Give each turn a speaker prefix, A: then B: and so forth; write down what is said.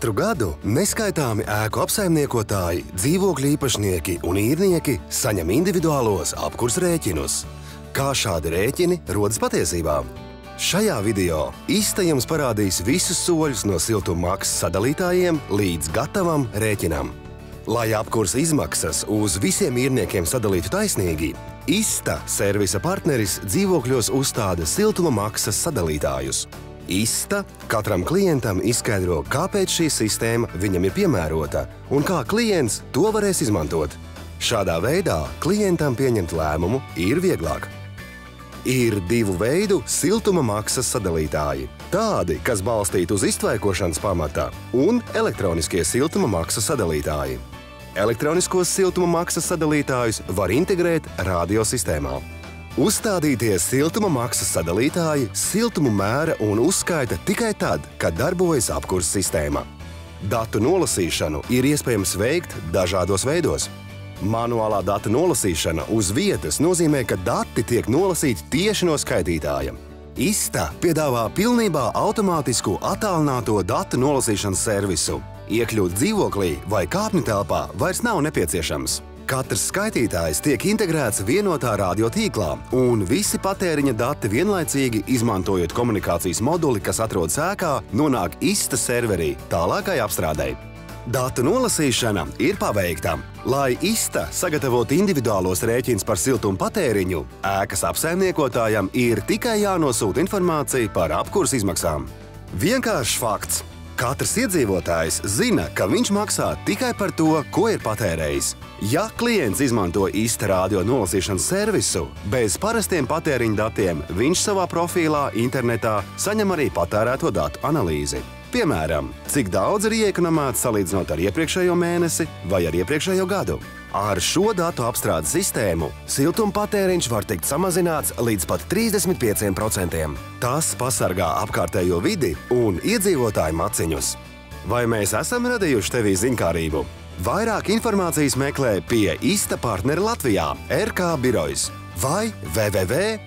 A: Katru gadu neskaitāmi ēku apsaimniekotāji, dzīvokļu īpašnieki un īrnieki saņem individuālos apkurs rēķinus. Kā šādi rēķini rodas patiesībā? Šajā video ISTA jums parādīs visus soļus no siltummaksas sadalītājiem līdz gatavam rēķinam. Lai apkurs izmaksas uz visiem īrniekiem sadalītu taisnīgi, ISTA servisa partneris dzīvokļos uzstāda siltuma maksas sadalītājus. ISTA katram klientam izskaidro, kāpēc šī sistēma viņam ir piemērota un kā klients to varēs izmantot. Šādā veidā klientam pieņemt lēmumu ir vieglāk. Ir divu veidu siltuma maksas sadalītāji. Tādi, kas balstīti uz iztvaikošanas pamata, un elektroniskie siltuma maksas sadalītāji. Elektroniskos siltuma maksas sadalītājus var integrēt radiosistēmā. Uzstādītie siltuma maksas sadalītāji siltumu mēra un uzskaita tikai tad, kad darbojas apkurs sistēma. Datu nolasīšanu ir iespējams veikt dažādos veidos. Manuālā datu nolasīšana uz vietas nozīmē, ka dati tiek nolasīti tieši no skaitītāja. ISTA piedāvā pilnībā automātisku attālināto datu nolasīšanas servisu. Iekļūt dzīvoklī vai kāpņu telpā vairs nav nepieciešams. Katrs skaitītājs tiek integrēts vienotā radiotīklā, un visi patēriņa dati vienlaicīgi, izmantojot komunikācijas moduli, kas atrodas ēkā, nonāk ISTA serverī tālākai apstrādei. Datu nolasīšana ir paveikta. Lai ISTA sagatavotu individuālos rēķinus par siltuma patēriņu, ēkas apsaimniekotājam ir tikai jānosūta informācija par apkurs izmaksām. Vienkāršs fakts. Katrs iedzīvotājs zina, ka viņš maksā tikai par to, ko ir patērējis. Ja klients izmanto ISTA radio nolasīšanas servisu, bez parastiem patēriņa datiem viņš savā profīlā internetā saņem arī patērēto datu analīzi. Piemēram, cik daudz ir iekonomēts salīdzinot ar iepriekšējo mēnesi vai ar iepriekšējo gadu. Ar šo datu apstrādes sistēmu siltuma patēriņš var tikt samazināts līdz pat 35%. Tas pasargā apkārtējo vidi un iedzīvotāju maciņus. Vai mēs esam radījuši tevī ziņkārību? Vairāk informācijas meklē pie ISTA partneri Latvijā, RK birojas vai www.ista.de.